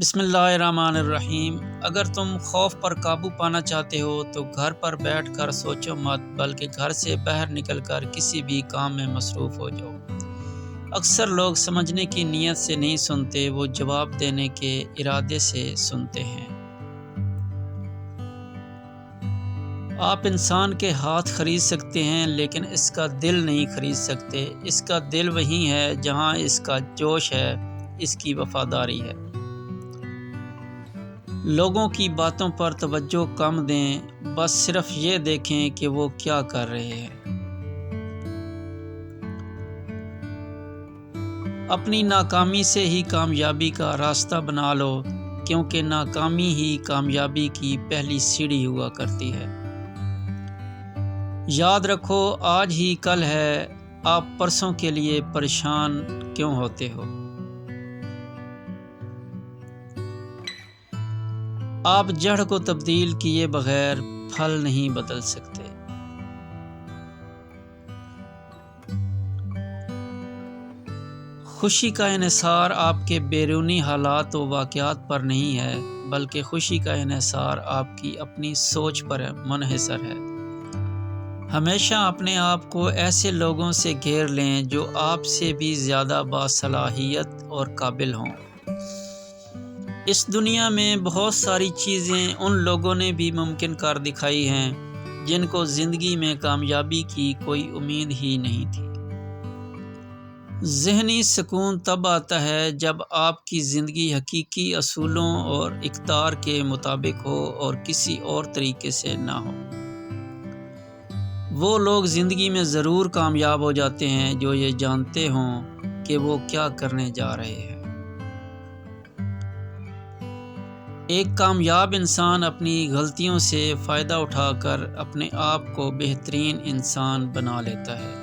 بسم اللہ الرحمن الرحیم۔ اگر تم خوف پر قابو پانا چاہتے ہو تو گھر پر بیٹھ کر سوچو مت، بلکہ گھر سے باہر نکل کر کسی بھی کام میں مصروف ہو جاؤ۔ اکثر لوگ سمجھنے کی نیت سے نہیں سنتے، وہ جواب دینے کے ارادے سے سنتے ہیں۔ آپ انسان کے ہاتھ خرید سکتے ہیں لیکن اس کا دل نہیں خرید سکتے۔ اس کا دل وہیں ہے جہاں اس کا جوش ہے، اس کی وفاداری ہے۔ لوگوں کی باتوں پر توجہ کم دیں، بس صرف یہ دیکھیں کہ وہ کیا کر رہے ہیں۔ اپنی ناکامی سے ہی کامیابی کا راستہ بنا لو، کیونکہ ناکامی ہی کامیابی کی پہلی سیڑھی ہوا کرتی ہے۔ یاد رکھو، آج ہی کل ہے، آپ پرسوں کے لیے پریشان کیوں ہوتے ہو؟ آپ جڑ کو تبدیل کیے بغیر پھل نہیں بدل سکتے۔ خوشی کا انحصار آپ کے بیرونی حالات و واقعات پر نہیں ہے، بلکہ خوشی کا انحصار آپ کی اپنی سوچ پر منحصر ہے۔ ہمیشہ اپنے آپ کو ایسے لوگوں سے گھیر لیں جو آپ سے بھی زیادہ باصلاحیت اور قابل ہوں۔ اس دنیا میں بہت ساری چیزیں ان لوگوں نے بھی ممکن کر دکھائی ہیں جن کو زندگی میں کامیابی کی کوئی امید ہی نہیں تھی۔ ذہنی سکون تب آتا ہے جب آپ کی زندگی حقیقی اصولوں اور اقدار کے مطابق ہو اور کسی اور طریقے سے نہ ہو۔ وہ لوگ زندگی میں ضرور کامیاب ہو جاتے ہیں جو یہ جانتے ہوں کہ وہ کیا کرنے جا رہے ہیں۔ ایک کامیاب انسان اپنی غلطیوں سے فائدہ اٹھا کر اپنے آپ کو بہترین انسان بنا لیتا ہے۔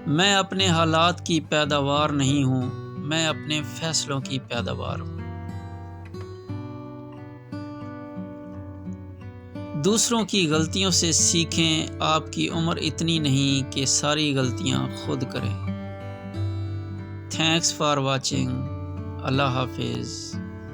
میں اپنے حالات کی پیداوار نہیں ہوں، میں اپنے فیصلوں کی پیداوار ہوں۔ دوسروں کی غلطیوں سے سیکھیں، آپ کی عمر اتنی نہیں کہ ساری غلطیاں خود کریں۔ Thanks for watching. اللہ حافظ۔